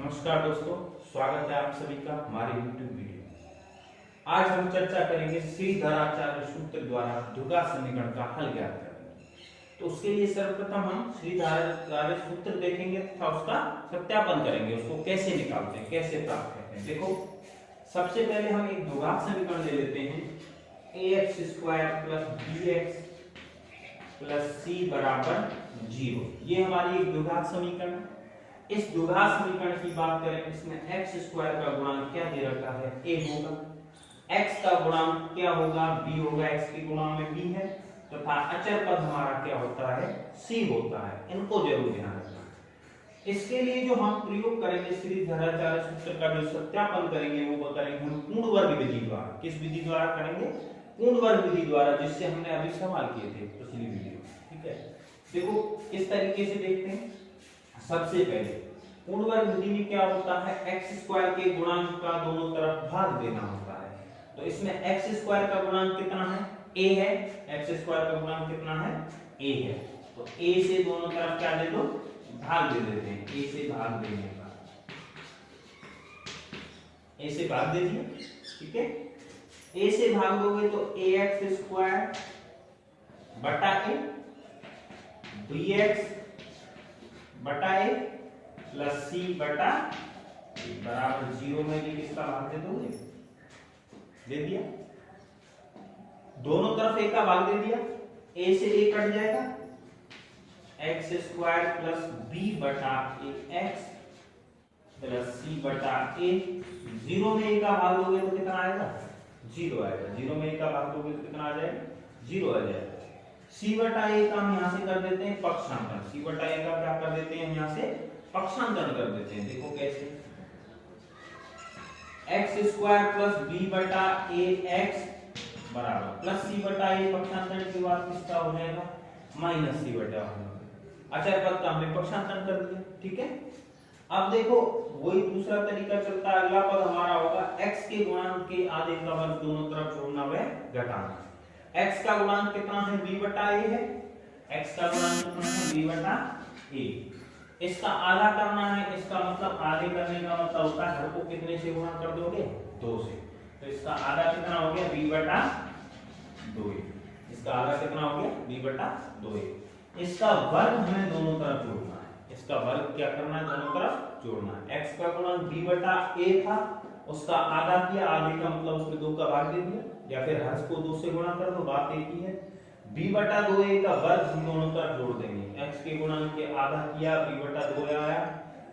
नमस्कार दोस्तों, स्वागत है आप सभी का हमारे YouTube वीडियो में। आज हम चर्चा करेंगे श्रीधराचार्य सूत्र द्वारा द्विघात समीकरण का हल ज्ञात करेंगे। तो उसके लिए सर्वप्रथम हम श्रीधराचार्य सूत्र देखेंगे तथा उसका सत्यापन करेंगे, उसको कैसे निकालते हैं, कैसे प्राप्त करते हैं। देखो, सबसे पहले हम एक द्विघात समीकरण ले लेते हैं ax² + bx + c = 0। ये हमारी एक द्विघात समीकरण है। इस द्विघात समीकरण की बात करें, इसमें x² का गुणांक क्या दे रखा है, a होगा, x का गुणांक क्या होगा, b होगा, x के गुणांक में b है, तथा अचर पद हमारा क्या होता है, c होता है। इनको जरूर ध्यान रखना। इसके लिए जो हम प्रयोग करेंगे श्रीधराचार्य सूत्र का जो सत्यापन करेंगे वो करेंगे हम पूर्ण वर्ग विधि द्वारा। किस विधि द्वारा करेंगे? पूर्ण वर्ग विधि द्वारा, जिससे हमने अभी सवाल किए थे पिछली वीडियो। ठीक है, देखो इस तरीके से देखते हैं। सबसे पहले पूर्ण वर्ग विधि में क्या होता है, x² के गुणांक का दोनों तरफ भाग देना होता है। तो इसमें x² का गुणांक कितना है, a है। x² का गुणांक कितना है, a है। तो a से दोनों तरफ क्या दे दो, भाग दे देते हैं। a से भाग देने का, a से भाग दे दिया। ठीक है, a से भाग दोगे तो ax² बटा a, bx बटा a प्लस c बटा a बराबर 0 में भी किसका भाग दे दोगे, दे दिया। दोनों तरफ a का भाग दे दिया, a से a कट जाएगा, x² प्लस b बटा ax प्लस c बटा a। 0 में a का भाग दोगे तो कितना आएगा, 0 आएगा। 0 में a का भाग दोगे तो कितना आ जाएगा, 0 आ जाएगा। c बटा a का हम यहां से कर देते हैं पक्षांतर। c बटा a का क्या कर देते हैं, हम यहां से पक्षांतर कर देते हैं। देखो कैसे, x² प्लस b बटा ax बराबर प्लस c बटा a, पक्षांतर के बाद किसका हो जाएगा, माइनस c बटा a। अचर पद का हमने पक्षांतर कर दिया। ठीक है, अब देखो वही दूसरा तरीका चलता है। अगला पद हमारा होगा x के गुणांक के आधे का वर्ग दोनों तरफ जोड़ना व घटाना। x का गुणांक कितना है, b बटा a है। x का गुणांक कितना है, b बटा a। इसका आधा करना है, इसका मतलब आधे करने का मतलब होता है हर को कितने से गुणा कर दोगे, 2 से। तो इसका आधा कितना हो गया, b बटा 2a। इसका आधा कितना हो गया, b बटा 2a। इसका वर्ग हमें दोनों तरफ जोड़ना है। इसका वर्ग क्या करना है, दोनों तरफ जोड़ना है। x का गुणांक b बटा a था, उसका आधा किया, आधे का मतलब उसमें 2 का भाग दे दिया, या फिर हर्ष को 2 से गुणा कर दो, बात एक ही है। b बटा 2a का वर्ग हम दोनों तरफ जोड़ देंगे। x के गुणांक के आधा किया, b बटा 2 आया,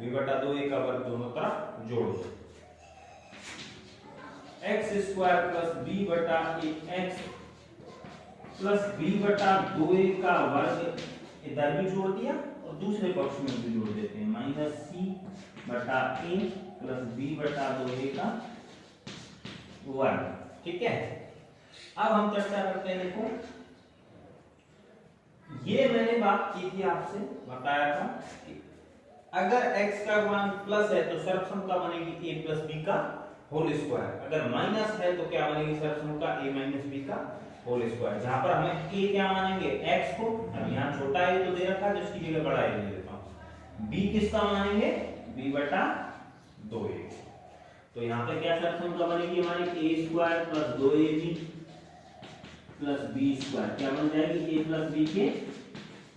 b बटा 2a का वर्ग दोनों तरफ जोड़ दो। x² प्लस b बटा ax प्लस b बटा 2a का वर्ग इधर भी जोड़ दिया और दूसरे पक्ष में भी जोड़ देते हैं, माइनस c बटा a प्लस b बटा 2a का वर्ग। ठीक है, अब हम चर्चा करते हैं। देखो, ये मैंने बात की थी, आपसे बताया था कि अगर x का गुणांक प्लस है तो सर्वसमता बनेगी a प्लस b का होल स्क्वायर। अगर माइनस है तो क्या बनेगी सर्वसमता a माइनस b का होल स्क्वायर। जहां पर हमें a क्या मानेंगे, x को। अब यहाँ छोटा a तो दे रखा है, जिसकी जगह बड़ा a ले लेता हूं। b किसका मानेंगे, b बटा 2a। तो यहाँ पे क्या सर्वसमता बनेगी हमारी, a² plus 2ab plus b²। क्या बन जाएगी, a प्लस b के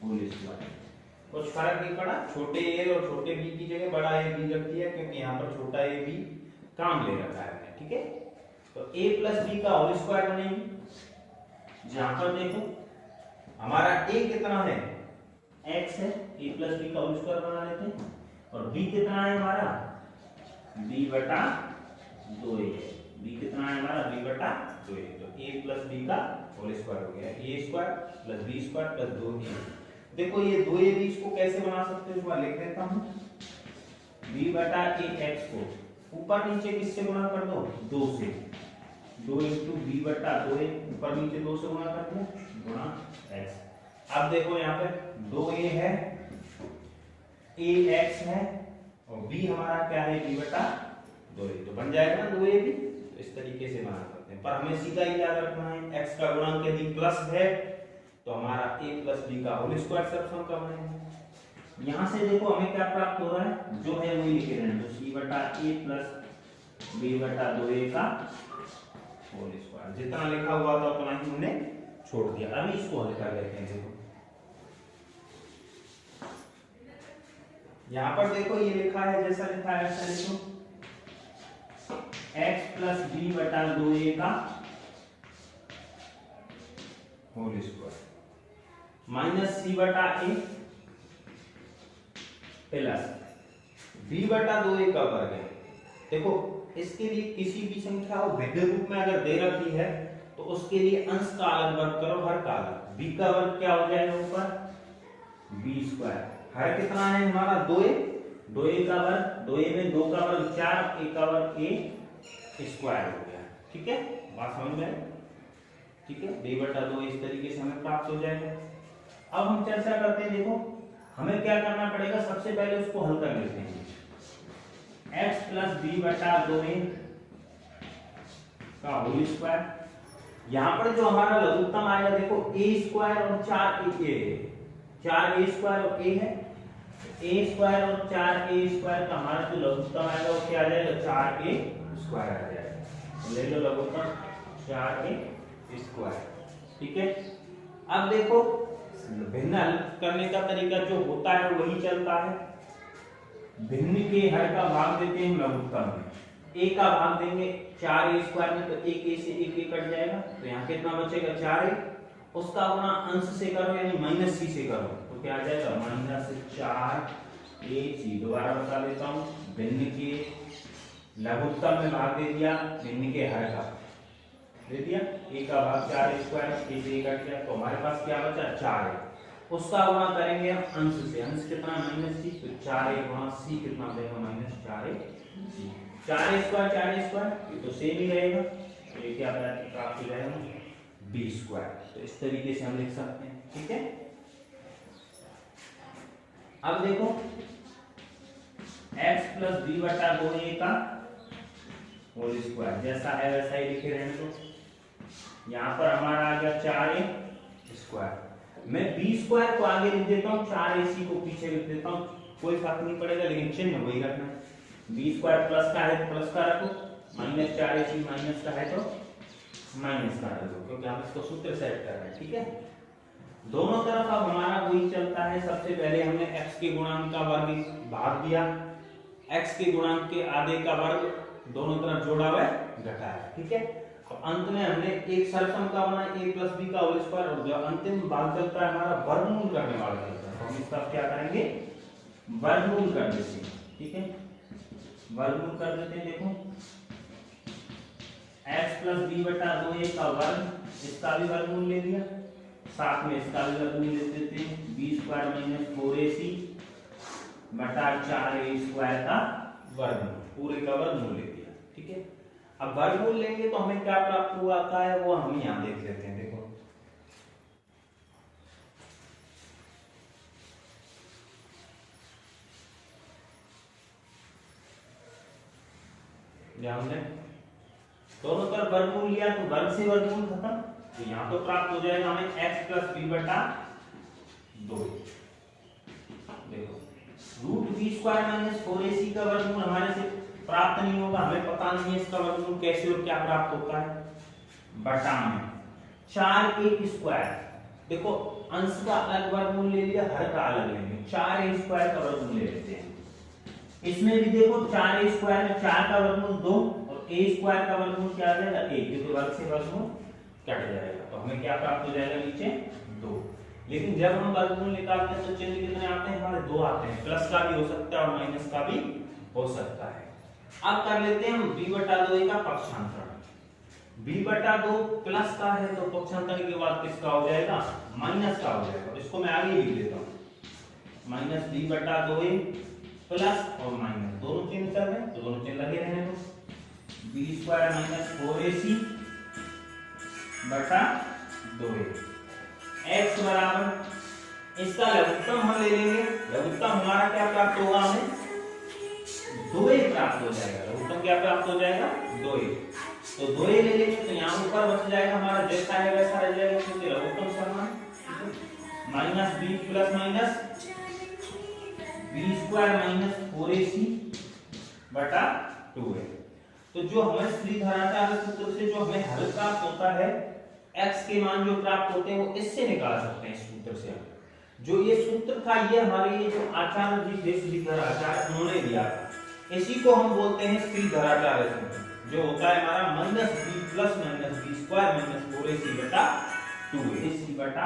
होल स्क्वायर। कुछ फर्क नहीं पड़ा, छोटे a और छोटे b की जगह बड़ा a b रख दिया, क्योंकि यहाँ पर छोटा a b काम ले रखा है। ठीक है, तो a प्लस b का होल स्क्वायर बनेगी। जहां पर देखो हमारा a कितना है, x है, a प्लस b का होल स्क्वायर बना लेते हैं। और b कितना है हमारा, b बटा 2a। b कितना है हमारा, b बटा 2a। तो a प्लस b का होल स्क्वायर हो गया, a² plus b² plus 2a। देखो ये 2ab इसको कैसे बना सकते हो, इसको लिख देता हूं। b बटा ax को ऊपर नीचे किससे गुणा कर दो, 2 से। 2 इंटू b बटा 2a, ऊपर नीचे 2 से गुणा कर दिया, गुणा x। अब देखो यहाँ पे 2a है, ax है, और b हमारा क्या है, b बटा 2a। तो बन जाएगा ना 2ab। तो इस तरीके से बना सकते हैं, पर हमें सीधा ही याद रखना है, x का गुणांक यदि प्लस है तो हमारा a प्लस b का होल स्क्वायर सर्वसम का बनेगा। यहां से देखो हमें क्या प्राप्त हो रहा है, जो है वही लिख रहे हैं, तो c बटा ए प्लस बी बटा 2a का होल स्क्वायर। जितना लिखा हुआ था उतना ही हमने छोड़ दिया। अभी इसको हल कर लेते हैं। देखो यहां पर देखो ये लिखा है, जैसा लिखा है वैसा लिखो, x प्लस बी बटा 2a का होल स्क्वायर माइनस सी बटा ए प्लस बी बटा 2a का वर्ग है। देखो इसके लिए किसी भी संख्या को भिन्न रूप में अगर दे रखी है तो उसके लिए अंश का अलग वर्ग करो, हर का अलग। b का वर्ग क्या हो जाएगा ऊपर b स्क्वायर, हर कितना है हमारा 2a, 2a का वर्ग, 2a में 2 का वर्ग 4, a का वर्ग a स्क्वायर हो गया। ठीक है, बात समझ में? ठीक है, b बटा 2 इस तरीके से हमें प्राप्त हो जाएगा। अब हम चर्चा करते हैं। देखो हमें क्या करना पड़ेगा, सबसे पहले उसको हल कर लेते हैं। x प्लस बी बटा 2a का होल स्क्वायर, यहां पर जो हमारा लघुत्तम आएगा देखो a स्क्वायर और 4a है, 4a स्क्वायर और a है, a स्क्वायर और 4a स्क्वायर का हमारा जो लघुत्तम आएगा वो क्या आ जाएगा, 4a स्क्वायर आ जाएगा। ले लो लघुत्तम 4a स्क्वायर। ठीक है, अब देखो भिन्न हल करने का तरीका जो होता है वही चलता है। भिन्न के हर का भाग देते हैं लघुत्तम में, a का भाग देंगे 4a स्क्वायर में, तो 1a से 1a कट जाएगा, तो यहाँ कितना बचेगा 4a, उसका गुणा अंश से करो यानी माइनस c से करो, तो क्या आ जाएगा माइनस 4ac। दोबारा बता देता हूँ, भिन्न के लघुत्तम में भाग दे दिया, भिन्न के हर का दे दिया, a का भाग 4a स्क्वायर, a से 1 कट गया, तो हमारे पास क्या बचा 4a, उसका गुणा करेंगे हम अंश से, अंश कितना माइनस c, तो 4a गुणा c कितना देगा minus 4a, 4a square 4a square ये तो सेम ही रहेगा, तो ये क्या प्राप्त हो जाएगा b स्क्वायर। तो इस तरीके से हम लिख सकते हैं। ठीक है, अब देखो x प्लस बी बटा 2a का होल स्क्वायर जैसा है वैसा ही लिखे रहने दो। यहाँ पर हमारा आ गया 4a स्क्वायर, मैं b स्क्वायर को आगे लिख देता हूँ, 4ac को पीछे लिख देता हूँ, कोई फर्क नहीं पड़ेगा, लेकिन चिन्ह वही रखना। b स्क्वायर प्लस का है तो प्लस का रखो, माइनस 4ac माइनस का है तो माइनस का रखो, क्योंकि हम इसको सूत्र सेट कर रहे हैं। ठीक है, दोनों तरफ अब हमारा वही चलता है। सबसे पहले हमने x के गुणांक का वर्ग भाग दिया, x के गुणांक के आधे का वर्ग दोनों तरफ जोड़ा हुआ है घटाया। ठीक है, अब अंत में हमने एक सरसम का बना a प्लस बी का होल स्क्वायर, और जो अंतिम भाग चलता है हमारा वर्गमूल करने वाला चलता है, हम इसका क्या करेंगे वर्गमूल कर देते हैं। ठीक है, वर्गमूल कर देते हैं। देखो x प्लस बी बटा 2a का वर्ग, इसका भी वर्गमूल ले लिया, साथ में इसका भी वर्गमूल ले देते हैं, b स्क्वायर माइनस 4ac बटा 4a स्क्वायर का वर्गमूल, पूरे का वर्गमूल ले दिया। ठीक है, अब वर्गमूल लेंगे तो हमें क्या प्राप्त हुआ आता है वो हम यहाँ देख लेते हैं। देखो हमने दोनों तरफ वर्गमूल लिया तो वर्ग से वर्गमूल खत्म, तो यहाँ तो प्राप्त हो जाएगा हमें x प्लस बी बटा 2। देखो root B square minus 4ac का वर्गमूल हमारे से प्राप्त नहीं होगा, हमें पता नहीं है इसका वर्गमूल कैसे और क्या प्राप्त होता है, बटा में 4a स्क्वायर। देखो अंश का अलग वर्गमूल ले लिया, हर का अलग लेंगे, 4a स्क्वायर का वर्गमूल ले लेते हैं। इसमें भी देखो 4a स्क्वायर में 4 का वर्गमूल 2 और a स्क्वायर का वर्गमूल क्या आ जाएगा 1, क्योंकि वर्ग से वर्गमूल कट जाएगा, तो हमें क्या प्राप्त हो जाएगा नीचे 2। लेकिन जब हम वर्गमूल निकालते हैं तो चिन्ह कितने आते हैं हमारे 2 आते हैं, प्लस का भी हो सकता है और माइनस का भी हो सकता है। अब कर लेते हैं हम b बटा 2 का पक्षांतरण। b बटा 2 प्लस का है तो पक्षांतरण के बाद किसका हो जाएगा माइनस का हो जाएगा, इसको मैं आगे लिख देता हूँ, माइनस b बटा 2 प्लस और माइनस दोनों चिन्ह चल रहे हैं तो दोनों चिन्ह लगे रहने दो, b स्क्वायर माइनस 4ac बटा 2a, x बराबर इसका लघुत्तम हम ले लेंगे, लघुत्तम हमारा क्या प्राप्त होगा हमें 2a प्राप्त हो जाएगा, लघुत्तम क्या प्राप्त हो जाएगा 2a, तो 2a ले लेंगे तो यहाँ ऊपर बच जाएगा हमारा जैसा है वैसा रह जाएगा, क्योंकि लघुत्तम समान minus b plus minus b square minus 4ac बटा 2 है। तो जो हमें श्रीधराचार्य सूत्र से जो हमें हल प्राप्त होता है, x के मान जो प्राप्त होते हैं वो इससे निकाल सकते हैं, इस सूत्र से। जो ये सूत्र था ये हमारे ये जो आचार्य जी थे श्रीधराचार्य उन्होंने दिया था, इसी को हम बोलते हैं श्रीधराचार्य सूत्र, जो होता है हमारा -b plus -b square minus 4ac बटा 2ac बटा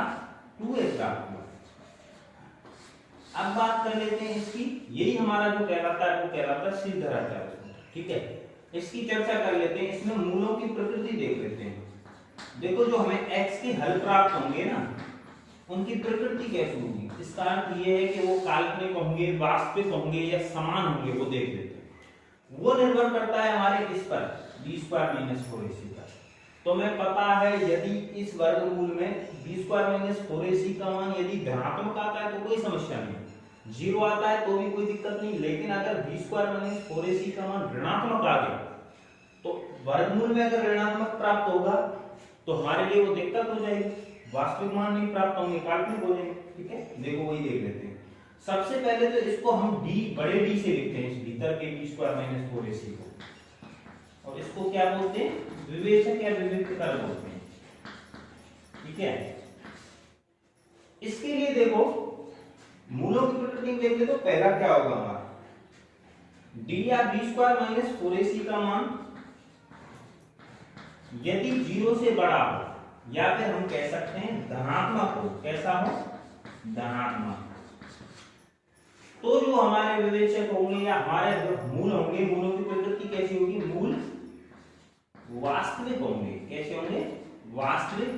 2a प्राप्त हुआ। अब बात कर लेते हैं इसकी, यही हमारा जो कहलाता है वो कहलाता है श्रीधराचार्य सूत्र, ठीक है। इसकी चर्चा कर लेते हैं, इसमें मूलों की प्रकृति देख लेते हैं। देखो जो हमें x के हल प्राप्त होंगे ना, उनकी प्रकृति कैसी होगी, इसका अर्थ ये है कि वो काल्पनिक होंगे, वास्तविक होंगे या समान होंगे, वो देख लेते हैं। वो निर्भर करता है हमारे इस पर b स्क्वायर माइनस 4ac का। तो हमें पता है यदि इस वर्गमूल में b स्क्वायर माइनस 4ac का मान यदि धनात्मक आता है तो कोई समस्या नहीं, 0 आता है तो भी कोई दिक्कत नहीं, लेकिन अगर b स्क्वायर माइनस 4ac का मान ऋणात्मक आ गया तो वर्गमूल में अगर ऋणात्मक प्राप्त होगा तो हमारे लिए वो दिक्कत हो जाएगी, वास्तविक मान नहीं प्राप्त होंगे, काल्पनिक हो जाएंगे, ठीक है। देखो वही देख लेते हैं। सबसे पहले तो इसको हम d बड़े D से लिखते हैं, इस भीतर के b स्क्वायर माइनस 4ac को, और इसको क्या बोलते हैं, विवेचक या विवेक्यकर बोलते हैं, ठीक है। इसके लिए देखो मूलों की प्रकृति देख ले, तो पहला क्या होगा हमारा d या b स्क्वायर माइनस 4ac का मान यदि 0 से बड़ा हो, या फिर हम कह सकते हैं धनात्मक हो, कैसा हो, धनात्मक, तो जो हमारे विवेचक होंगे या हमारे जो मूल होंगे, मूलों की प्रकृति कैसी होगी, मूल वास्तविक होंगे, कैसे होंगे, वास्तविक।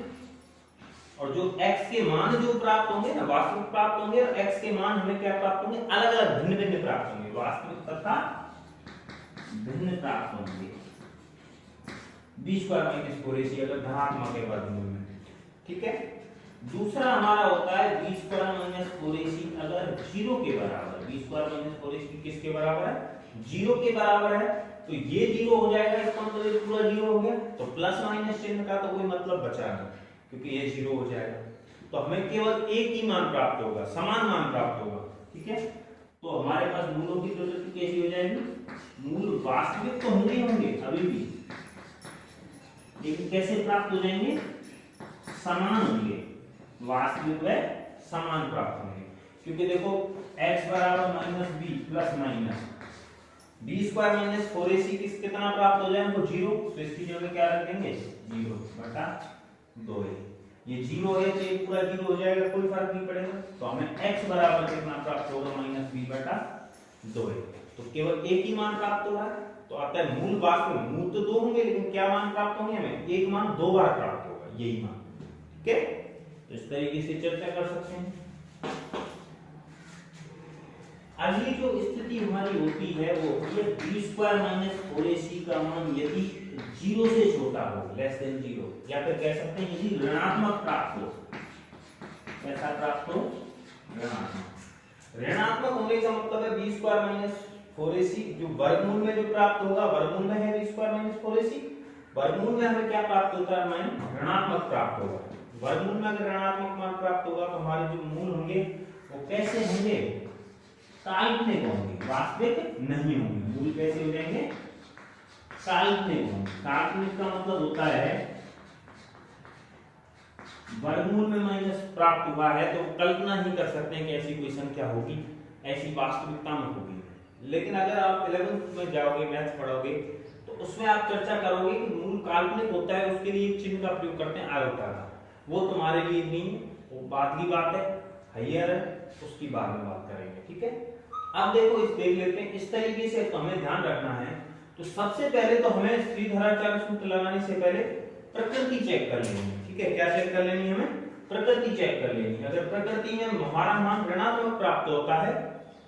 और जो x के मान जो प्राप्त होंगे ना, वास्तविक प्राप्त होंगे, और x के मान हमें क्या प्राप्त होंगे, अलग अलग भिन्न भिन्न प्राप्त होंगे, वास्तविक तथा भिन्न प्राप्त होंगे। b स्क्वायर माइनस 4ac अगर धनात्मक है वर्गमूल में, ठीक है। दूसरा हमारा होता है b स्क्वायर माइनस 4ac अगर 0 के बराबर, b स्क्वायर माइनस 4ac किसके बराबर है, 0 के बराबर है, तो ये 0 हो जाएगा, इसका मतलब ये पूरा 0 हो गया, तो प्लस माइनस चिन्ह का तो कोई मतलब बचा नहीं, क्योंकि ये 0 हो जाएगा। तो हमें केवल एक ही मान प्राप्त होगा, समान मान प्राप्त होगा, ठीक है। तो हमारे पास मूलों की प्रकृति कैसी हो जाएगी, मूल वास्तविक तो होंगे ही होंगे अभी भी, लेकिन कैसे प्राप्त हो जाएंगे, समान होंगे, वास्तविक व समान प्राप्त होंगे। क्योंकि देखो x बराबर minus b plus minus b square minus 4ac कितना प्राप्त हो जाए हमको, 0, तो इसकी जगह क्या रखेंगे, 0 बटा 2 है। ये 0 है तो ये पूरा 0 हो जाएगा, कोई फर्क नहीं पड़ेगा। तो हमें x बराबर कितना प्राप्त होगा, माइनस b बटा 2 है। तो केवल एक ही मान प्राप्त हो रहा है, तो आता है मूल वास्तविक, मूल तो 2 होंगे, लेकिन क्या मान प्राप्त होंगे, हमें एक मान 2 बार प्राप्त होगा, यही मान, ठीक है। तो इस तरीके से चर्चा कर सकते हैं। अगली जो स्थिति हमारी होती है वो ये b स्क्वायर माइनस 4ac का मान यदि 0 से छोटा हो, लेस देन 0, या फिर कह सकते हैं यदि ऋणात्मक प्राप्त हो, कैसा प्राप्त हो, ऋणात्मक। ऋणात्मक होने का मतलब है b स्क्वायर माइनस 4ac जो वर्गमूल में जो प्राप्त होगा, वर्गमूल में है b स्क्वायर माइनस 4ac, वर्गमूल में हमें क्या प्राप्त होता है, मान ऋणात्मक प्राप्त होगा। वर्गमूल में अगर ऋणात्मक मान प्राप्त होगा तो हमारे जो मूल होंगे वो कैसे होंगे, काल्पनिक होंगे, वास्तविक नहीं होंगे। मूल कैसे हो जाएंगे, काल्पनिक होंगे। काल्पनिक का मतलब होता है वर्गमूल में माइनस प्राप्त हुआ है तो कल्पना ही कर सकते हैं कि ऐसी कोई संख्या होगी, ऐसी वास्तविकता में होगी। लेकिन अगर आप 11th में जाओगे, मैथ पढ़ोगे, तो उसमें आप चर्चा करोगे कि मूल काल्पनिक होता है, उसके लिए एक चिन्ह का प्रयोग करते हैं आयोटा का, वो तुम्हारे लिए नहीं, वो बाद की बात है, हायर है, उसकी बाद में बात करेंगे, ठीक है। अब देखो इस देख लेते हैं, इस तरीके से तो हमें ध्यान रखना है। तो सबसे पहले तो हमें श्रीधराचार्य सूत्र लगाने से पहले प्रकृति चेक कर लेनी है, ठीक है। क्या चेक कर लेनी है, हमें प्रकृति चेक कर लेनी है। अगर प्रकृति में हमारा मान ऋणात्मक प्राप्त होता है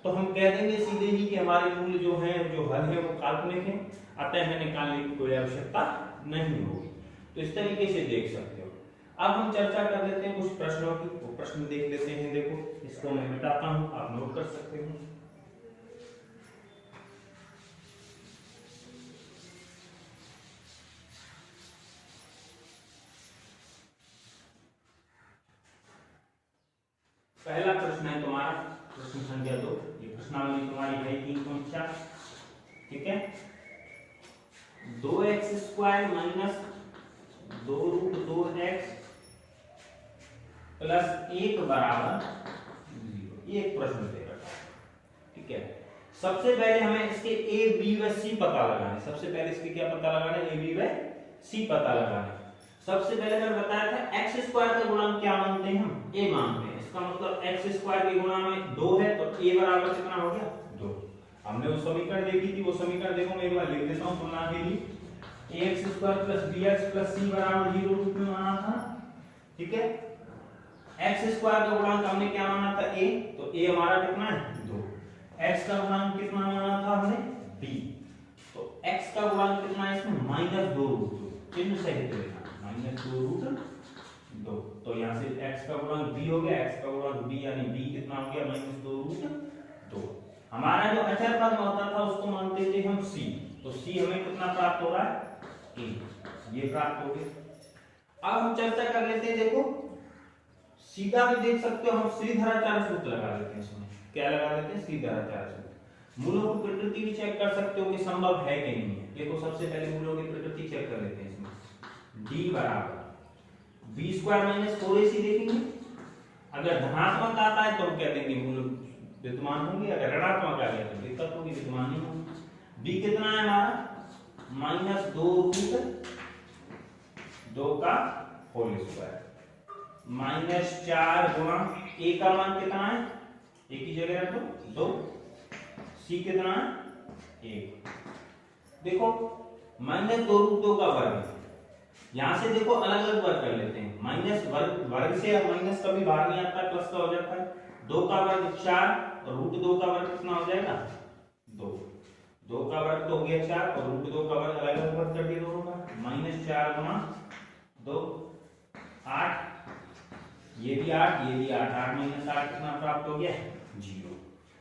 तो हम कह देंगे सीधे ही कि हमारे मूल जो हैं, जो हल है वो काल्पनिक है, अतः हमें निकालने की कोई आवश्यकता नहीं होगी। तो इस तरीके से देख सकते हो। अब हम चर्चा कर लेते हैं कुछ प्रश्नों की, वो प्रश्न देख लेते हैं। देखो इसको मैं मिटाता हूं, आप नोट कर सकते हो। पहला प्रश्न है तुम्हारा प्रश्न संख्या 2। ये प्रश्नावली तुम्हारी है 3.4। ठीक है, 2x² माइनस 2√2x प्लस 1 बराबर 0। ये एक प्रश्न दे रखा है, ठीक है। सबसे पहले हमें इसके a b व c पता लगाना है। सबसे पहले इसके क्या पता लगाना है, a b व c पता लगाना है। सबसे पहले मैंने बताया था x² का गुणांक क्या मानते हैं हम, a मानते हैं। इसका मतलब x² के गुणा में 2 है तो a बराबर कितना हो गया, 2। हमने वो समीकरण देखी थी, वो समीकरण देखो मैं एक बार लिख देता हूं तुलना के लिए। ax² + bx + c बराबर 0 रूप में माना था, ठीक है। x² का गुणांक हमने क्या माना था, a, तो a हमारा कितना है, 2। x का गुणांक कितना माना था हमने, b, तो x का गुणांक कितना है इसमें, -2√2, चिन्ह सहित लिखना, -2√2। तो यहां से x का गुणांक b हो गया, x का गुणांक b यानी b कितना हो गया, -2√2। हमारा जो अचर पद होता था उसको मानते थे हम c, तो c हमें कितना प्राप्त हो रहा है, a, ये प्राप्त हो गया। अब हम चर्चा कर लेते हैं, देखो सीधा भी देख सकते हो, हम श्रीधराचार्य सूत्र लगा लेते हैं इसमें। क्या लगा लेते हैं, श्रीधराचार्य सूत्र। मूलों की प्रकृति भी चेक कर सकते हो कि संभव है कि नहीं है। देखो सबसे पहले मूलों की प्रकृति चेक कर लेते हैं इसमें। d बराबर b² - 4ac देखेंगे, अगर धनात्मक आता है तो हम कह देंगे मूल विद्यमान होंगे, अगर ऋणात्मक आ गया तो दिक्कत होगी, विद्यमान नहीं होंगे। b कितना है हमारा, -2√2 का होल स्क्वायर, -4 गुणा a का मान कितना है, a की जगह रखो 2, c कितना है 1। देखो -2√2 का वर्ग, यहां से देखो अलग अलग वर्ग कर लेते हैं। माइनस वर्ग से माइनस कभी बाहर नहीं आता, प्लस का हो जाता है। 2 का वर्ग 4 और √2 का वर्ग कितना हो जाएगा, 2। 2 का वर्ग तो हो गया 4 और √2 का वर्ग अलग अलग वर्ग कर दिया दोनों का। -4 गुणा 2 8, ये भी 8, ये भी 8, 8 - 8 कितना प्राप्त हो गया, 0।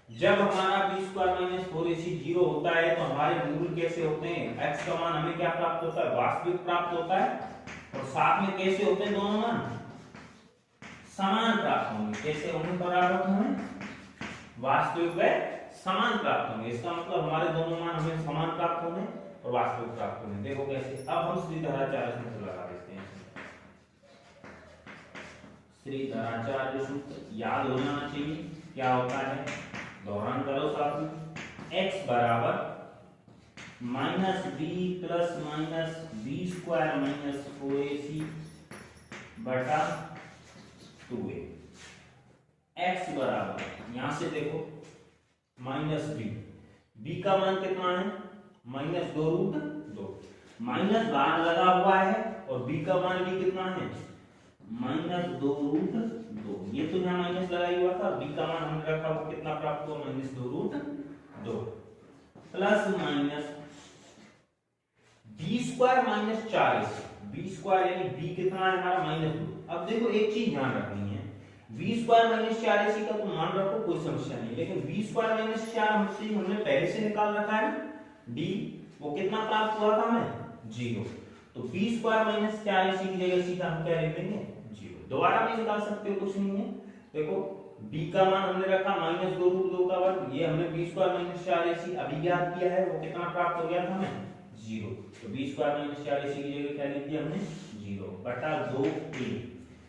जब हमारा b² - 4ac 0 होता है तो हमारे मूल कैसे होते हैं, x का मान हमें क्या प्राप्त होता है, वास्तविक प्राप्त होता है, और साथ में कैसे होते हैं दोनों मान, समान प्राप्त होंगे। कैसे होंगे, बराबर होंगे, वास्तविक व समान प्राप्त होंगे। इसका मतलब हमारे दोनों मान हमें समान प्राप्त होंगे और वास्तविक प्राप्त होंगे। देखो कैसे, अब हम श्रीधराचार्य सूत्र लगा देते हैं। श्रीधराचार्य सूत्र याद हो जाना चाहिए, क्या होता है, दोहरान करो साथ में। x बराबर -b प्लस -b² - 4ac बटा 2a। x बराबर, यहां से देखो -b, b का मान कितना है, -2√2, माइनस बाहर लगा हुआ है और b का मान भी कितना है, -2√2। ये तो यहाँ माइनस लगाई हुआ था, b का मान हमने रखा वो कितना प्राप्त हुआ, -2√2 plus minus b² - 4ac, b² यानी b कितना है हमारा, -2। अब देखो एक चीज ध्यान रखनी है, b² - 4ac का तो मान रखो, कोई समस्या नहीं, लेकिन b² - 4 हमने पहले से निकाल रखा है ना, d वो कितना प्राप्त हुआ था हमें, 0। तो b² - 4ac की जगह सीधा हम क्या लिख देंगे, 0। दोबारा भी निकाल सकते हो, कुछ नहीं है। देखो b का मान हमने रखा -2√2 का वर्ग, ये हमने b² - 4ac अभी ज्ञात किया है, वो कितना प्राप्त हो गया था हमें, 0। तो b² - 4ac की जगह क्या लिख दिया हमने, 0 बटा 2a।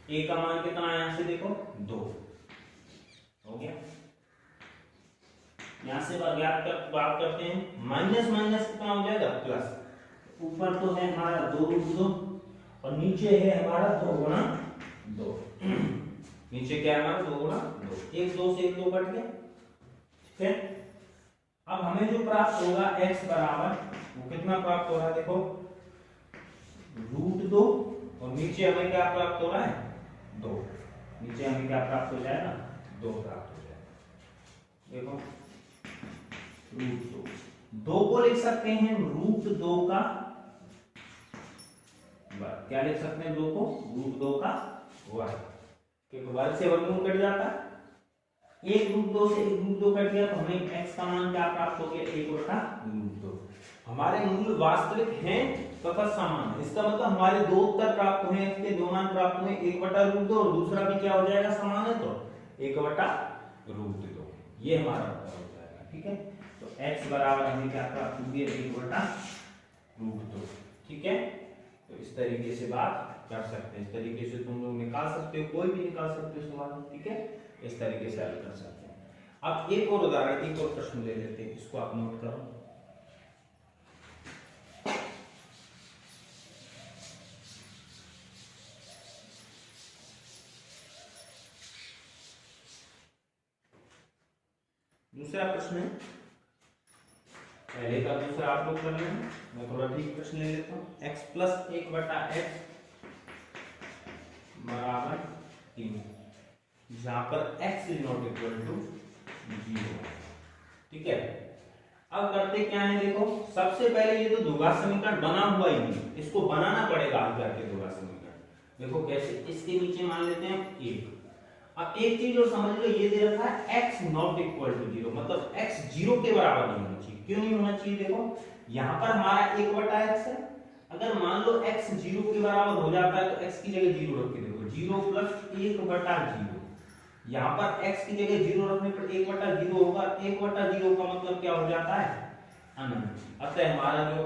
a का मान कितना है, यहां से देखो 2 हो गया। यहां से बात करते हैं, माइनस माइनस कितना हो जाएगा, प्लस। ऊपर तो है हमारा 2√2 और नीचे है हमारा 2 गुणा 2। नीचे क्या है हमारा, 2 गुणा 2, 1 2 से 1 2 कट गया, ठीक है। अब हमें जो प्राप्त होगा x बराबर, वो कितना प्राप्त हो रहा है, देखो √2 और नीचे हमें क्या प्राप्त हो रहा है, 2। नीचे हमें क्या प्राप्त हो जाएगा, 2 प्राप्त हो जाएगा। देखो √2, 2 को लिख सकते हैं √2 का वर्ग, क्या लिख सकते हैं 2 को, √2 का वर्ग, क्योंकि वर्ग से वर्गमूल कट जाता है। 1√2 से 1√2 कट गया तो हमें x का मान क्या प्राप्त हो गया, 1/√2। हमारे मूल वास्तविक हैं तथा समान, इसका मतलब हमारे दो उत्तर प्राप्त हुए, इसके दो मान प्राप्त हुए, 1/√2 और दूसरा भी क्या हो जाएगा, समान है, तो 1/√2। ये हमारा उत्तर हो जाएगा, ठीक है। तो x बराबर हमें क्या प्राप्त होगी, 1/√2। ठीक है, तो इस तरीके से बात कर सकते हैं, इस तरीके से तुम लोग निकाल सकते हो, कोई भी निकाल सकते हो सवाल। ठीक है, इस तरीके से हल कर सकते हैं। अब एक और उदाहरण, एक और प्रश्न ले लेते हैं, इसको आप नोट करो। दूसरा प्रश्न है, पहले का दूसरा आप लोग कर लेना, मैं थोड़ा ठीक प्रश्न ले लेता हूँ। x प्लस 1/x बराबर 3, जहां पर x is not equal to 0। ठीक है, अब करते क्या है, देखो सबसे पहले ये तो द्विघात समीकरण बना हुआ ही नहीं, इसको बनाना पड़ेगा हल करके द्विघात समीकरण। देखो कैसे, इसके नीचे मान लेते हैं 1। अब एक चीज और समझ लो, ये दे रखा है x नॉट इक्वल टू 0, मतलब x 0 के बराबर नहीं होना चाहिए। क्यों नहीं होना चाहिए, देखो यहाँ पर हमारा 1/x है, अगर मान लो x 0 के बराबर हो जाता है तो x की जगह 0 रख के देखो, 0 + 1/0। यहाँ पर x की जगह 0 रखने पर 1/0 होगा, 1/0 का मतलब क्या हो जाता है, अनंत। अतः हमारा जो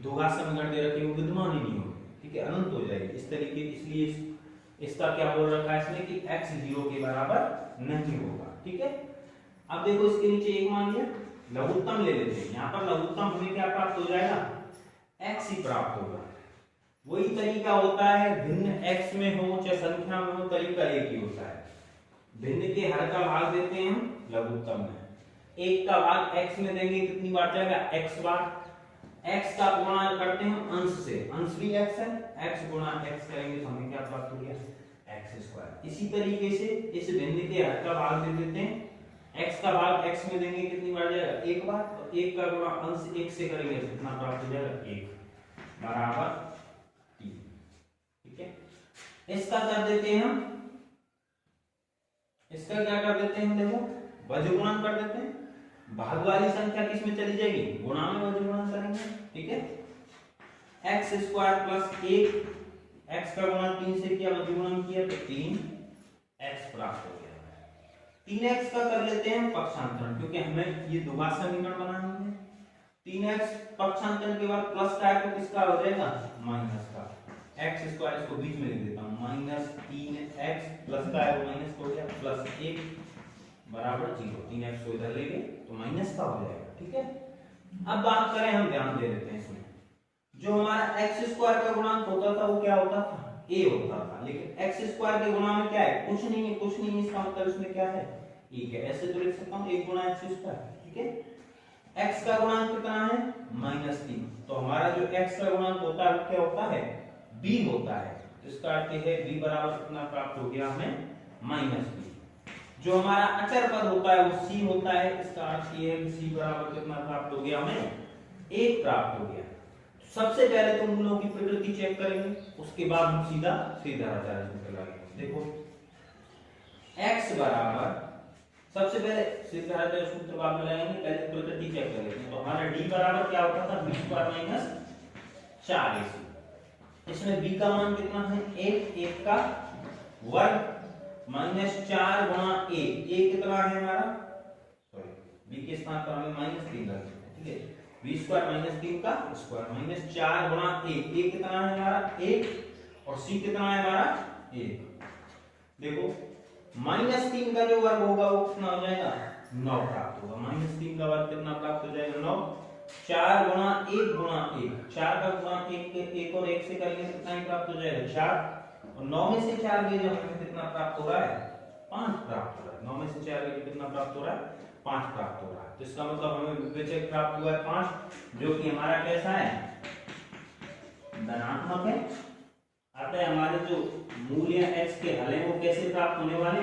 द्विघात समीकरण दे रखे वो विद्यमान ही नहीं होगा। ठीक है, अनंत हो जाएगी इस तरीके, इसलिए इसका क्या बोल रखा है इसने कि x 0 के बराबर नहीं होगा। ठीक है, अब देखो इसके नीचे एक मान लिया, लघुत्तम ले लेते हैं। यहाँ पर लघुत्तम हमें क्या प्राप्त हो जाएगा, x ही प्राप्त होगा। वही तरीका होता है, भिन्न x में हो चाहे संख्या में हो, तरीका एक ही होता है। भिन्न के हर का भाग देते हैं हम लघुत्तम में, एक का भाग x में देंगे, कितनी बार जाएगा, x बार। x का गुणा करते हैं हम अंश से, अंश भी x है, x गुणा x करेंगे तो हमें क्या प्राप्त हो गया, x²। इसी तरीके से इस भिन्न के हर का भाग दे देते हैं, x का भाग x में देंगे, कितनी बार जाएगा, एक बार। तो 1 का गुणा अंश 1 से करेंगे तो कितना प्राप्त हो जाएगा, 1 बराबर 3। ठीक है, इसका कर देते हैं हम, इसका क्या कर देते हैं, देखो बज्रगुणन कर देते हैं। भाग वाली संख्या किस में चली जाएगी, गुणा में बज्रगुणन करेंगे। ठीक है, x² + 1, x का गुणा 3 से किया, बज्रगुणन किया तो 3x प्राप्त हो गया। 3x का कर लेते हैं पक्षांतरण, क्योंकि हमें ये द्विघात समीकरण बनानी है। 3x पक्षांतरण के बाद प्लस का है तो किसका हो जाएगा, माइनस का। x² इसको बीच में लिख देता हूं, -3x प्लस का है वो माइनस हो गया, +1 बराबर 0। 3x को इधर लेंगे तो माइनस का हो जाएगा। ठीक है, अब बात करें, हम ध्यान दे देते हैं इसमें, जो हमारा x² का गुणांक होता था वो क्या होता था, a होता था। लेकिन x² के गुणा में क्या है, कुछ नहीं है, कुछ नहीं है, इसका मतलब इसमें क्या है, 1 है। ऐसे तो लिख सकता हूं 1 गुणा x²। ठीक है, x का गुणांक कितना है, -3। तो हमारा जो x का गुणांक होता है वो क्या होता है, b होता है। तो इसका अर्थ है b बराबर कितना प्राप्त हो गया हमें, -b। जो हमारा अचर पद होता है वो c होता है, इसका अर्थ ये है कि c बराबर कितना प्राप्त हो गया हमें, 1 प्राप्त हो गया। सबसे पहले तो मूलों की प्रकृति चेक करेंगे, उसके बाद हम सीधा आचार्य सूत्र लगाएंगे। देखो x बराबर, सबसे पहले सीधा आचार्य सूत्र बाद में लगाएंगे, पहले प्रकृति चेक कर लेते हैं। तो हमारा d बराबर क्या होता था, b² - 4ac। इसमें b का मान कितना है, 1 का वर्ग -4 गुणा a। a कितना है हमारा, सॉरी b के स्थान पर हमें -3 रख देते हैं। ठीक है, b² - 3 का स्क्वायर, -4 गुणा a। a कितना है हमारा, 1, और c कितना है हमारा, 1। देखो -3 का जो वर्ग होगा वो कितना हो जाएगा, 9 प्राप्त होगा। -3 का वर्ग कितना प्राप्त हो जाएगा, 9। 4 गुणा 1 गुणा 1, 4 का गुणा 1 और 1 से करेंगे कितना ही प्राप्त हो जाएगा, 4। और 9 में से 4 गए जब हमें कितना प्राप्त हो रहा है, 5 प्राप्त हो रहा है। 9 में से 4 गए कितना प्राप्त हो रहा है, 5 प्राप्त हो रहा है। तो इसका मतलब हमें विभेदक प्राप्त हुआ है 5, जो कि हमारा कैसा है, धनात्मक है। अतः हमारे जो मूल्य x के हल है वो कैसे प्राप्त होने वाले,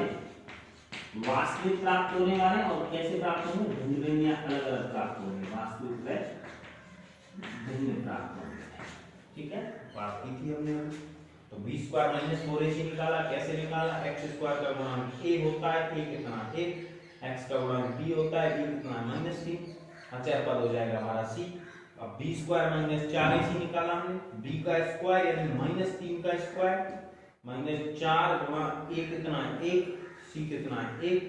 वास्तविक प्राप्त होने वाले, और कैसे प्राप्त होंगे, भिन्न भिन्न या अलग अलग प्राप्त होंगे, वास्तविक व भिन्न प्राप्त होंगे। ठीक है, बात की थी हमने। तो b² - 4ac निकाला, कैसे निकाला, x² का गुणांक a होता है, a कितना, 1, x का गुणांक b होता है, b कितना, -3, अचर पद हो जाएगा हमारा c। अब b² - 4ac निकाला हमने, b का स्क्वायर यानी -3 का स्क्वायर, -4 गुणा a कितना है, 1, c कितना है, 1,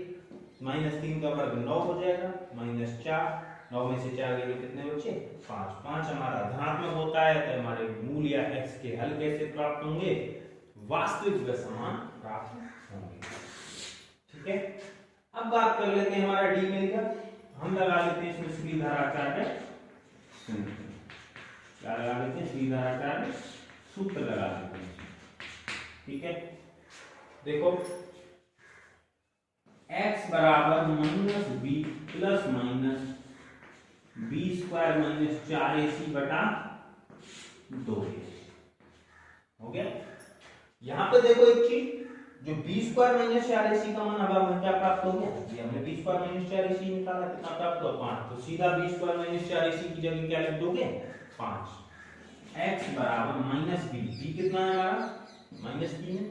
-3 का वर्ग 9 हो जाएगा, -4 9 में से 4 गए कितने बचे 5। 5 हमारा धनात्मक होता है तो हमारे मूल या x के हल कैसे प्राप्त होंगे, वास्तविक व समान प्राप्त होंगे। ठीक है, अब बात कर लेते हैं, हमारा d मिल गया, हम लगा लेते हैं इसमें सीधी धाराचार्य क्या लगा लेते हैं, सीधी धाराचार्य सूत्र लगा लेते हैं। ठीक है, देखो x बराबर minus b plus minus b square minus 4ac बटा 2 हो गया। यहां पे देखो एक चीज, जो बी स्क्वायर माइनस 4ac का मान अब हमें क्या प्राप्त हो गया, ये हमने बी स्क्वायर माइनस 4ac निकाला, कितना प्राप्त हुआ 5, तो सीधा बी स्क्वायर माइनस 4ac की जगह क्या लिख दोगे 5। x बराबर माइनस बी, बी कितना है हमारा -3 है,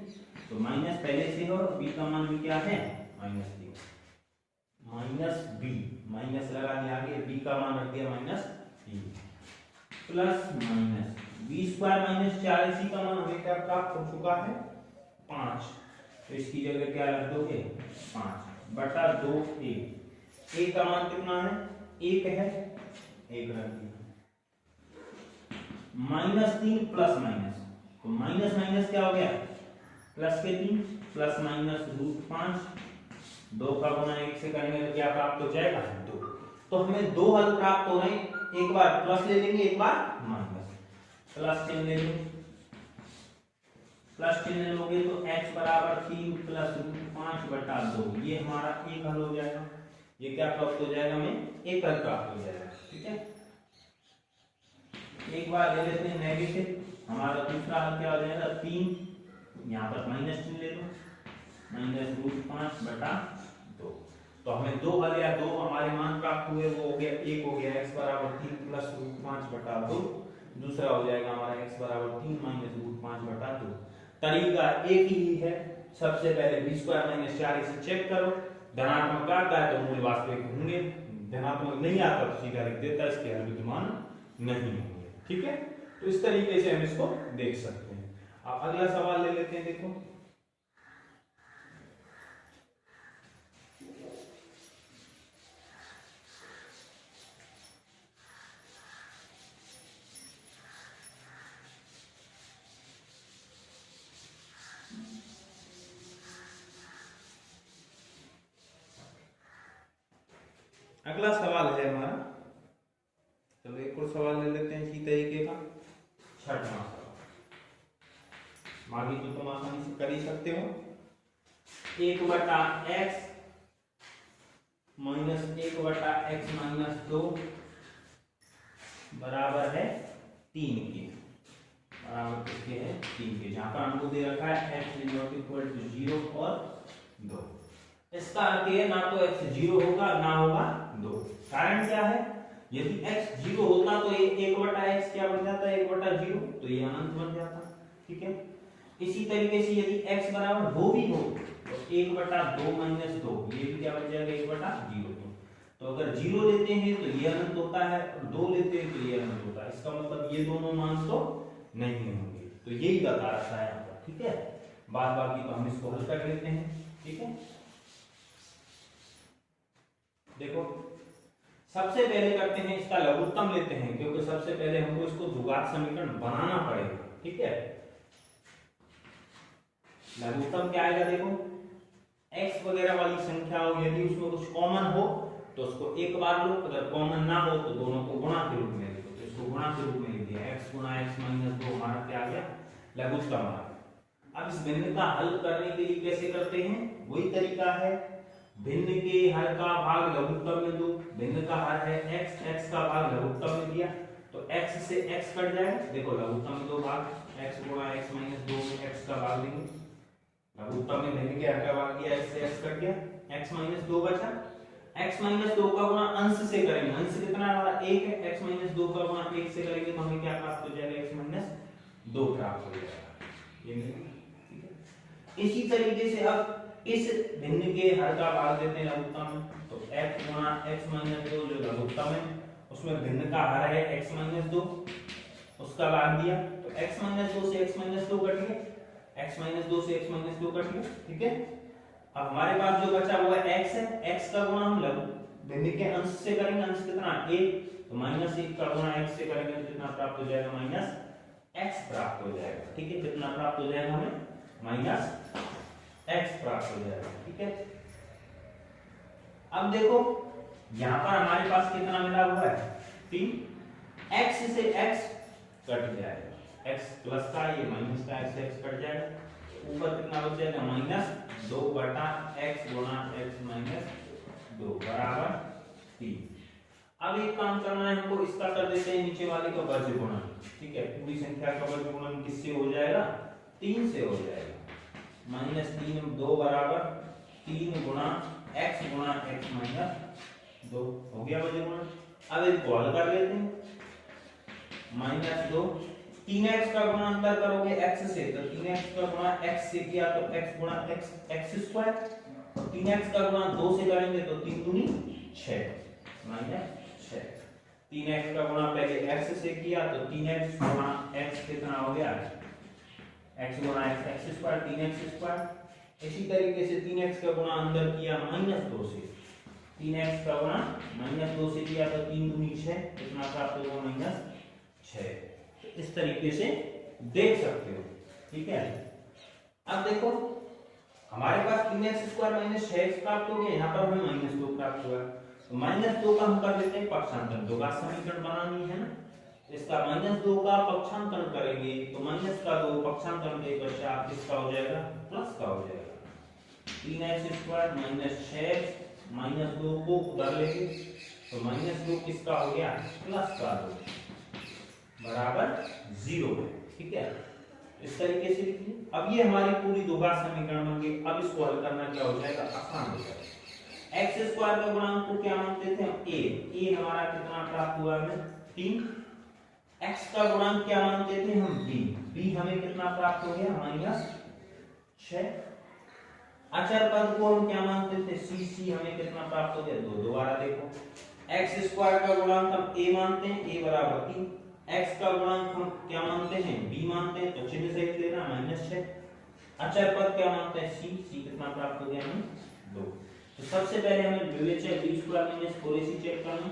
तो माइनस पहले से हो, b का मान भी क्या है -3, माइनस बी माइनस लगा दिया आगे, b का मान रख दिया -3 plus minus b square minus 4ac का मान हमें क्या प्राप्त हो चुका है 5, तो इसकी जगह क्या रख दोगे 5 बटा 2a, a का मान कितना है 1 है, 1 रख दिया, -3 प्लस माइनस, तो माइनस माइनस क्या हो गया प्लस के 3 प्लस माइनस √5, 2 का गुना 1 से करेंगे तो क्या प्राप्त हो जाएगा 2। तो हमें दो हल प्राप्त हो रहे हैं, एक बार प्लस ले लेंगे एक बार माइनस, प्लस चिन्ह ले लेंगे, प्लस चिन्ह लोगे तो x बराबर 3 प्लस √5 बटा 2, ये हमारा एक हल हो जाएगा, ये क्या प्राप्त हो जाएगा हमें एक हल प्राप्त हो जाएगा। ठीक है, एक बार ले लेते हैं नेगेटिव, हमारा दूसरा हल क्या हो जाएगा 3, यहाँ पर माइनस चिन्ह ले लो, -√5 बटा 2, तो हमें दो हल या दो हमारे मान प्राप्त हुए, वो हो गया, एक हो गया x बराबर 3 प्लस √5 बटा 2, दूसरा हो जाएगा हमारा x बराबर 3 माइनस √5 बटा 2। तरीका एक ही है, सबसे पहले B square minus 4ac check करो, धनात्मक आता है तो मूल वास्तविक होंगे, धनात्मक नहीं आता तो सीधा लिख देता है, इसके हल विद्यमान नहीं होंगे। ठीक है, तो इस तरीके से हम इसको देख सकते हैं। अब अगला सवाल ले लेते हैं, देखो अगला सवाल है हमारा, चलो एक और सवाल ले लेते हैं इसी तरीके का, छठवां सवाल, बाकी तो तुम आसानी से कर ही सकते हो। 1 बटा x माइनस 1 बटा x माइनस 2 बराबर है 3 के, बराबर किसके है 3 के, जहां पर हमको दे रखा है x ≠ 0 और 2। इसका अर्थ है ना तो x 0 होगा ना होगा 2, कारण क्या है, यदि x 0 होता तो ये 1 बटा x क्या बन जाता है 1 बटा 0, तो ये अनंत बन जाता। ठीक है, इसी तरीके से यदि x बराबर 2 भी हो तो 1 बटा 2 माइनस 2, ये भी क्या बन जाएगा 1 बटा 0। तो अगर 0 लेते हैं तो ये अनंत होता है और 2 लेते हैं तो ये अनंत होता है, इसका मतलब ये दोनों मान तो नहीं होंगे, तो यही बता रखा है यहाँ पर। ठीक है, बाद बाकी तो हम इसको हल कर लेते हैं। ठीक है, देखो सबसे पहले करते हैं इसका लघुत्तम लेते हैं, क्योंकि सबसे पहले हमको इसको द्विघात समीकरण बनाना पड़ेगा। ठीक है, लघुत्तम क्या आएगा, देखो x वगैरह वाली संख्या हो, यदि उसमें कुछ कॉमन हो तो उसको एक बार लो, अगर कॉमन ना हो तो दोनों को गुणा के रूप में लिखो, तो इसको गुणा के रूप में लिख दिया, x गुणा x माइनस 2 हमारा क्या आ गया लघुत्तम आ गया। अब इस भिन्न का हल करने के लिए कैसे करते हैं, वही तरीका है, भिन्न के हर का भाग लघुत्तम में दो, भिन्न का हर है x, x का भाग लघुत्तम में दिया तो x से x कट जाएगा, देखो लघुत्तम में दो भाग, x गुणा x माइनस 2 में x का भाग लेंगे, लघुत्तम में भिन्न के हर का भाग दिया, x से x कट गया, x माइनस 2 बचा, x माइनस 2 का गुणा अंश से करेंगे, अंश कितना है हमारा 1 है, x माइनस 2 का गुणा 1 से करेंगे तो हमें क्या प्राप्त हो जाएगा x माइनस 2 प्राप्त हो जाएगा। ये ठीक है, इसी तरीके से अब इस भिन्न के हर का भाग देते हैं लघुत्तम में, तो x गुणा x माइनस 2 जो लघुत्तम है उसमें भिन्न का हर है x माइनस 2, उसका भाग दिया तो x माइनस 2 से x माइनस 2 कट गया, x माइनस 2 से x माइनस 2 कट गया। ठीक है, अब हमारे पास जो बचा वो है x है, x का गुणा हम भिन्न के अंश से करेंगे, अंश कितना 1, तो -1 का गुणा x से करेंगे तो कितना प्राप्त हो जाएगा, -x प्राप्त हो जाएगा। ठीक है, कितना प्राप्त हो जाएगा हमें, -x प्राप्त हो जाएगा। ठीक है, अब देखो यहां पर हमारे पास कितना मिला हुआ है 3, x से x कट जाएगा, x प्लस का ये माइनस का x से x कट जाएगा, ऊपर कितना बच जाएगा -2 बटा x गुणा x माइनस 2 बराबर 3। अब एक काम करना है हमको, इसका कर देते हैं नीचे वाले का वर्ग गुणन। ठीक है, पूरी संख्या का वर्ग गुणन किससे हो जाएगा, 3 से हो जाएगा। -3 2 बराबर 3 गुणा x माइनस 2 हो गया वर्ग गुणन। अब इसको हल कर लेते हैं, -2 3x का गुणा अंतर करोगे x से, तो 3x का गुणा x से किया तो x गुणा x स्क्वायर, 3x का गुणा 2 से करेंगे तो 3 दूनी 6 -6। 3x का गुणा पहले x से किया तो 3x गुणा x कितना हो गया, x गुणा x स्क्वायर 3x स्क्वायर। इसी तरीके से 3x का गुणा अंदर किया -2 से, 3x का गुणा -2 से किया तो 3 दूनी 6, कितना प्राप्त होगा -6। इस तरीके से देख सकते हो। ठीक है, अब देखो हमारे पास 3x स्क्वायर 6x प्राप्त हो गया, यहाँ पर हमें -2 प्राप्त हुआ, तो -2 का हम कर लेते हैं पक्षांतर, दो का समीकरण बनानी है ना, इसका -2 का पक्षांतर करेंगे तो माइनस का 2 पक्षांतर के पश्चात किसका हो जाएगा, प्लस का हो जाएगा। 3x स्क्वायर 6x -2 को उधर लेंगे तो -2 किसका हो गया, प्लस का 2 बराबर 0 है। ठीक है, इस तरीके से लिखिए। अब ये हमारी पूरी दो घात समीकरण बन गई। अब इसको हल करना क्या हो जाएगा, आसान हो जाएगा। x स्क्वायर का गुणांक को क्या मानते थे हम, a हमारा कितना प्राप्त हुआ हमें 3। x का गुणांक क्या मानते थे हम, b हमें कितना प्राप्त हो गया -6। अचर पद को हम क्या मानते थे, c हमें कितना प्राप्त हो गया 2। दोबारा देखो, x स्क्वायर का गुणांक हम a मानते हैं, a बराबर 3। x का गुणांक हम क्या मानते हैं, b मानते हैं, तो चिन्ह सहित लेना -6। अचर पद क्या मानते हैं, c कितना प्राप्त हो गया हमें 2। तो सबसे पहले हमें विवेचक b स्क्वायर - 4ac चेक करना।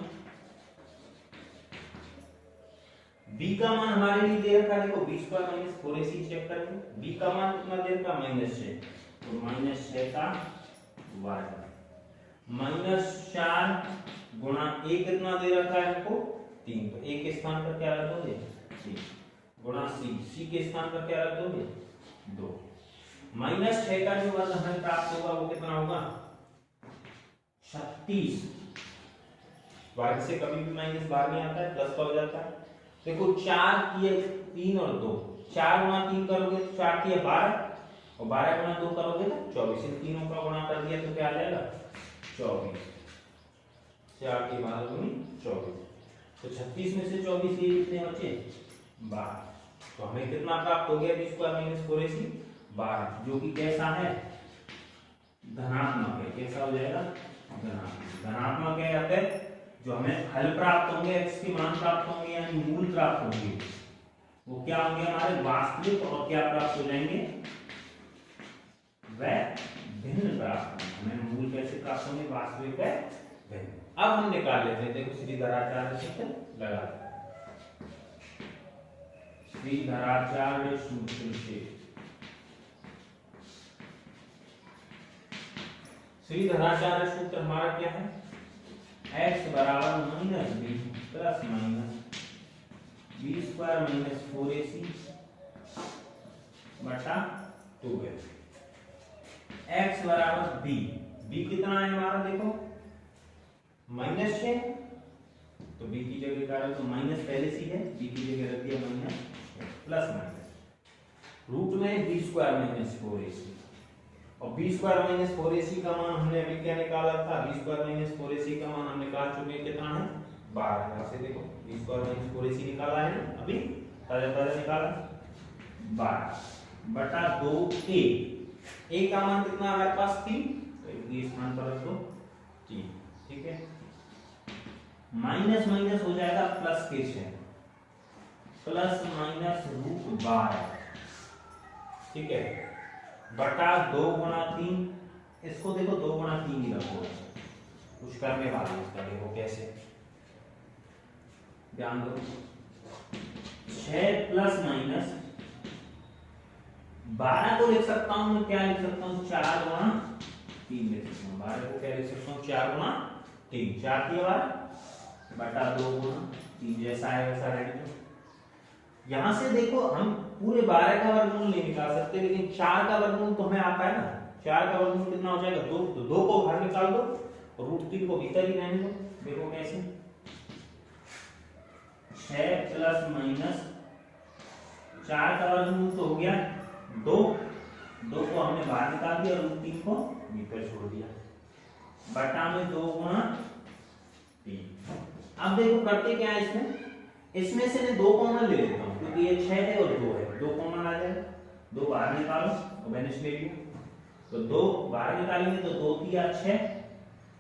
b का मान हमारे लिए दे रखा है, देखो b स्क्वायर - 4ac चेक करेंगे। b का मान कितना दे रखा है -6, तो -6 का वर्ग -4 गुणा a कितना दे रखा है हमको 3, तो a के स्थान पर क्या रख दोगे 3 गुणा c के स्थान पर क्या रख दोगे 2। -6 का जो वर्ग हमें प्राप्त होगा वो कितना होगा 36। वर्ग से कभी भी माइनस बाहर नहीं आता है, प्लस का हो जाता है। देखो 4 किए 3 और 2, 4 गुणा 3 करोगे तो 4 किए 12 और 12 गुणा 2 करोगे तो 24। इन तीनों का गुणा कर दिया तो क्या आ जाएगा 24। 4 के 12 गुनी 24, तो 36 में से 24 ये कितने बचे 12। तो हमें कितना प्राप्त हो गया b स्क्वायर - 4ac 12, जो कि कैसा है धनात्मक है। कैसा हो जाएगा धनात्मक है, या फिर जो हमें हल प्राप्त होंगे x के मान प्राप्त होंगे यानी मूल प्राप्त होंगे वो क्या होंगे हमारे वास्तविक, और क्या प्राप्त हो जाएंगे वह भिन्न प्राप्त होंगे। हमें मूल कैसे प्राप्त होंगे, वास्तविक व भिन्न। अब हम निकाल लेते हैं, देखो श्रीधराचार्य सूत्र लगा, श्रीधराचार्य सूत्र से श्रीधराचार्य सूत्र हमारा क्या है, x बराबर -b plus b square - 4ac बटा 2 है। x बराबर b कितना है हमारा, देखो -6, तो b की जगह क्या रखो माइनस पहले से है, b की जगह रख दिया प्लस रूट में b स्क्वायर - 4ac, और b स्क्वायर - 4ac का मान हमने अभी क्या निकाला था, b स्क्वायर - 4ac का मान हम निकाल चुके हैं, कितना है 12। यहां से देखो b स्क्वायर - 4ac निकाला है ना, अभी ताजा निकाला 12 बटा 2a का मान कितना हमारे पास 3, तो इस स्थान पर रख दो 3। ठीक है, माइनस माइनस हो जाएगा प्लस के 6, प्लस माइनस रूट 12। ठीक है, बटा 2 गुणा 3, इसको देखो 2 गुणा 3 ही रखो, कुछ करने वाले हैं इसका, देखो कैसे, ध्यान दो। 6 प्लस माइनस 12 को लिख सकता हूं मैं, क्या लिख सकता हूं, 4 गुणा 3 लिख सकता हूं। 12 को क्या लिख सकता हूं, 4 गुणा 3, 4 की बार बटा 2 गुणा 3, जैसा है वैसा रहने दो। यहां से देखो हम पूरे 12 का वर्गमूल नहीं निकाल सकते, लेकिन 4 का वर्गमूल तो हमें आता है ना। 4 का वर्गमूल कितना हो जाएगा, 2, तो 2 को बाहर निकाल दो और √3 को भीतर ही रहने दो। देखो कैसे, 6 प्लस माइनस 4 का वर्गमूल तो हो गया 2, 2 को हमने बाहर निकाल दिया, √3 को भीतर छोड़ दिया, बटा में 2 गुणा 3। अब देखो करते क्या है इसमें से मैं 2 कॉमन ले लेता हूं, क्योंकि ये 6 है और 2 है, 2 कॉमन आ जाएगा, 2 बाहर निकालो तो मैंने ले लिया, तो 2 बाहर निकालेंगे तो 2 3 या 6,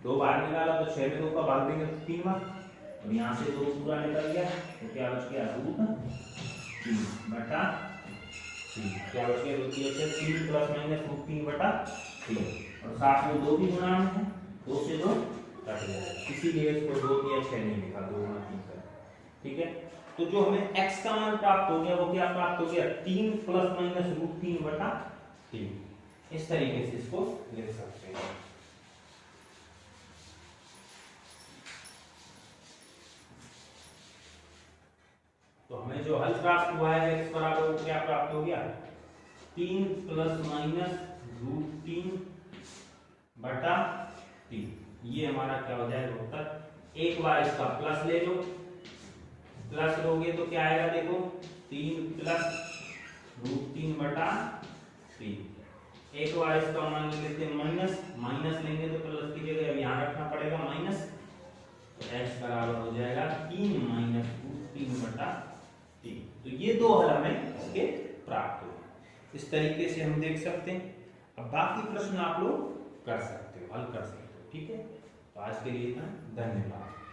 2 बाहर निकाला तो 6 में 2 का भाग देंगे तो 3 बार, और यहाँ से 2 पूरा निकल गया तो क्या बच गया, √3 बटा 3, क्या बच गया, 3 प्लस माइनस √3 बटा 3, और साथ में 2 भी गुणा में है, 2 से 2 कट जाएगा, इसीलिए इसको 2 या 6 नहीं लिखा, 2 गुणा 3 कर, ठीक है। तो जो हमें x का मान प्राप्त हो गया वो क्या प्राप्त हो गया, 3 प्लस माइनस √3 बटा 3, इस तरीके से इसको लिख सकते हैं। तो हमें जो हल प्राप्त हुआ है x बराबर क्या प्राप्त हो गया, 3 प्लस माइनस √3 बटा 3, ये हमारा क्या हो जाएगा उत्तर। एक बार इसका प्लस ले लो, प्लस लोगे तो क्या आएगा, देखो 3 प्लस √3 बटा 3, एक बार इसका मान लेते हैं माइनस, माइनस लेंगे तो प्लस की जगह यहाँ रखना पड़ेगा माइनस, तो x बराबर हो जाएगा 3 माइनस √3 बटा 3। तो ये 2 हल हमें इसके प्राप्त हुए, इस तरीके से हम देख सकते हैं। अब बाकी प्रश्न आप लोग कर सकते हो, हल कर सकते हो, ठीक है। तो आज के लिए इतना, धन्यवाद।